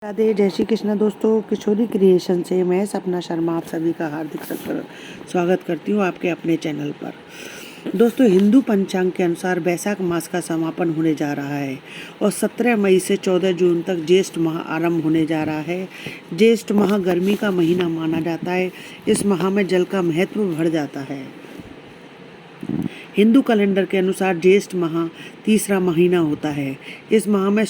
राधे, जय श्री कृष्ण। दोस्तों, किशोरी क्रिएशन से मैं सपना शर्मा आप सभी का हार्दिक स्वागत करती हूँ आपके अपने चैनल पर। दोस्तों, हिंदू पंचांग के अनुसार वैशाख मास का समापन होने जा रहा है और 17 मई से 14 जून तक ज्येष्ठ माह आरंभ होने जा रहा है। ज्येष्ठ माह गर्मी का महीना माना जाता है। इस माह में जल का महत्व बढ़ जाता है। हिंदू कैलेंडर के अनुसार ज्येष्ठ माह तीसरा महीना होता है। इस माह में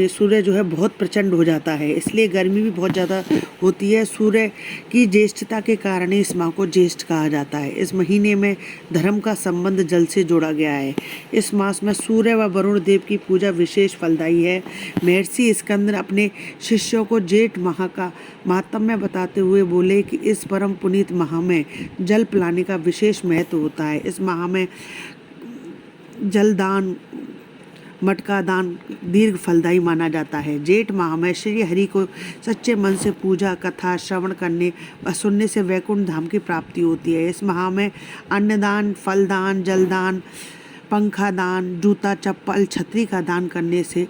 सूर्य जो है बहुत प्रचंड हो जाता है, इसलिए गर्मी भी बहुत ज़्यादा होती है। सूर्य की ज्येष्ठता के कारण इस माह को ज्येष्ठ कहा जाता है। इस महीने में धर्म का संबंध जल से जोड़ा गया है। इस मास में सूर्य व वरुण देव की पूजा विशेष फलदायी है। महर्षि स्कंद अपने शिष्यों को जेठ माह का महात्म्य बताते हुए बोले कि इस परम पुनीत माह में जल पिलाने का विशेष महत्व होता है। इस माह में जलदान, मटका दान दीर्घ फलदायी माना जाता है। जेठ माह में श्री हरि को सच्चे मन से पूजा, कथा श्रवण करने व सुनने से वैकुंठ धाम की प्राप्ति होती है। इस माह में अन्नदान, फलदान, जलदान, पंखा दान, जूता, चप्पल, छतरी का दान करने से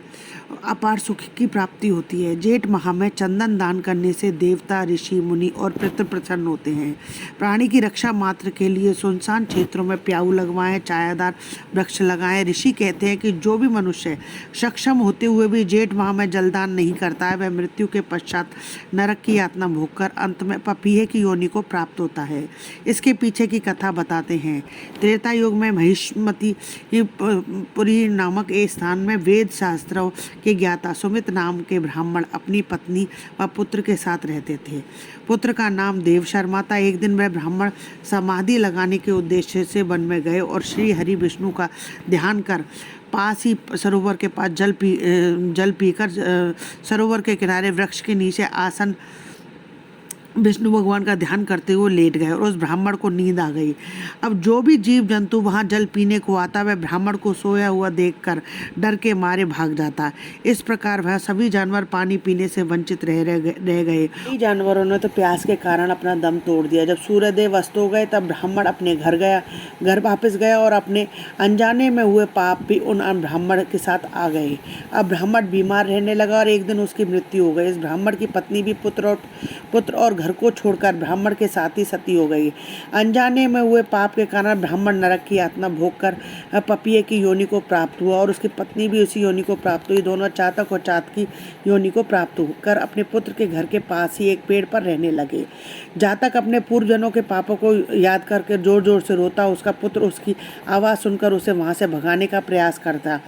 अपार सुख की प्राप्ति होती है। जेठ माह में चंदन दान करने से देवता, ऋषि, मुनि और पितृ प्रसन्न होते हैं। प्राणी की रक्षा मात्र के लिए सुनसान क्षेत्रों में प्याऊ लगवाएं, छायादार वृक्ष लगाएं। ऋषि कहते हैं कि जो भी मनुष्य सक्षम होते हुए भी जेठ माह में जलदान नहीं करता है, वह मृत्यु के पश्चात नरक की यातना भोगकर अंत में पपीहे की योनि को प्राप्त होता है। इसके पीछे की कथा बताते हैं। त्रेता युग में महिष्मती पुरी नामक एक स्थान में वेद शास्त्रों के ज्ञाता सुमित नाम के ब्राह्मण अपनी पत्नी व पुत्र के साथ रहते थे। पुत्र का नाम देव शर्मा था। एक दिन वह ब्राह्मण समाधि लगाने के उद्देश्य से वन में गए और श्री हरि विष्णु का ध्यान कर पास ही सरोवर के पास जल पीकर सरोवर के किनारे वृक्ष के नीचे आसन विष्णु भगवान का ध्यान करते हुए लेट गए और उस ब्राह्मण को नींद आ गई। अब जो भी जीव जंतु वहां जल पीने को आता, वह ब्राह्मण को सोया हुआ देखकर डर के मारे भाग जाता। इस प्रकार वह सभी जानवर पानी पीने से वंचित रह गए। कई जानवरों ने तो प्यास के कारण अपना दम तोड़ दिया। जब सूर्यदेव अस्त हो गए तब ब्राह्मण अपने घर वापस गया और अपने अनजाने में हुए पाप भी उन ब्राह्मण के साथ आ गए। अब ब्राह्मण बीमार रहने लगा और एक दिन उसकी मृत्यु हो गई। इस ब्राह्मण की पत्नी भी पुत्र और घर को छोड़कर ब्राह्मण के साथ ही सती हो गई। अनजाने में हुए पाप के कारण ब्राह्मण नरक की यातना भोगकर पपीहे की योनि को प्राप्त हुआ और उसकी पत्नी भी उसी योनि को प्राप्त हुई। दोनों चातक और चातकी योनि को प्राप्त होकर अपने पुत्र के घर के पास ही एक पेड़ पर रहने लगे। जातक अपने पूर्वजनों के पापों को याद करके जोर जोर से रोता। उसका पुत्र उसकी आवाज़ सुनकर उसे वहाँ से भगाने का प्रयास करता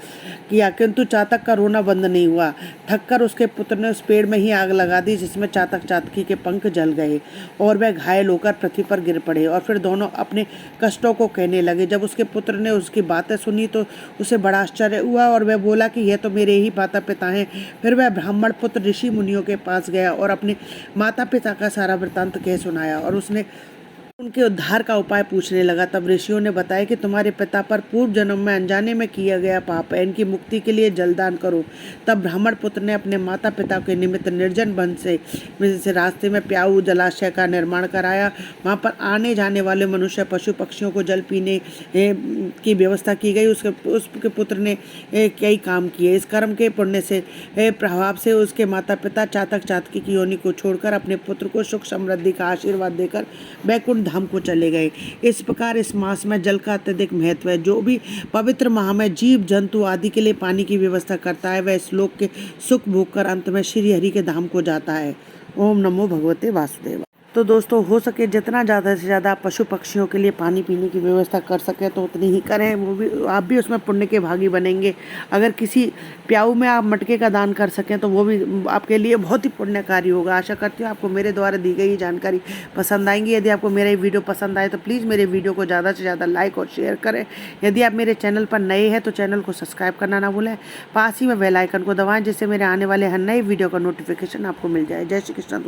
किया, किंतु चातक का रोना बंद नहीं हुआ। थककर उसके पुत्र ने उस पेड़ में ही आग लगा दी, जिसमें चातक चातकी के पंख जल गए और वह घायल होकर पृथ्वी पर गिर पड़े और फिर दोनों अपने कष्टों को कहने लगे। जब उसके पुत्र ने उसकी बातें सुनी तो उसे बड़ा आश्चर्य हुआ और वह बोला कि यह तो मेरे ही माता पिता हैं। फिर वह ब्राह्मण पुत्र ऋषि मुनियों के पास गया और अपने माता पिता का सारा वृत्तांत कह सुनाया और उसने उनके उद्धार का उपाय पूछने लगा। तब ऋषियों ने बताया कि तुम्हारे पिता पर पूर्व जन्म में अनजाने में किया गया पाप है, इनकी मुक्ति के लिए जलदान करो। तब ब्राह्मण पुत्र ने अपने माता पिता के निमित्त निर्जन वन से रास्ते में प्याऊ जलाशय का निर्माण कराया। वहाँ पर आने जाने वाले मनुष्य, पशु पक्षियों को जल पीने की व्यवस्था की गई। उसके पुत्र ने कई काम किए। इस कर्म के पुण्य से प्रभाव से उसके माता पिता चातक चातकी की योनि को छोड़कर अपने पुत्र को सुख समृद्धि का आशीर्वाद देकर वैकुंठ धाम को चले गए। इस प्रकार इस मास में जल का अत्यधिक महत्व है। जो भी पवित्र माह में जीव जंतु आदि के लिए पानी की व्यवस्था करता है, वह इस लोक के सुख भोग कर अंत में श्री हरि के धाम को जाता है। ओम नमो भगवते वासुदेव। तो दोस्तों, हो सके जितना ज़्यादा से ज़्यादा पशु पक्षियों के लिए पानी पीने की व्यवस्था कर सकें तो उतनी ही करें। वो भी आप भी उसमें पुण्य के भागी बनेंगे। अगर किसी प्याऊ में आप मटके का दान कर सकें तो वो भी आपके लिए बहुत ही पुण्यकारी होगा। आशा करती हूँ आपको मेरे द्वारा दी गई जानकारी पसंद आएंगी। यदि आपको मेरा ये वीडियो पसंद आए तो प्लीज़ मेरे वीडियो को ज़्यादा से ज़्यादा लाइक और शेयर करें। यदि आप मेरे चैनल पर नए हैं तो चैनल को सब्सक्राइब करना ना भूलें। पास ही में बेल आइकन को दबाएँ, जिससे मेरे आने वाले हर नए वीडियो का नोटिफिकेशन आपको मिल जाए। जय श्री कृष्ण।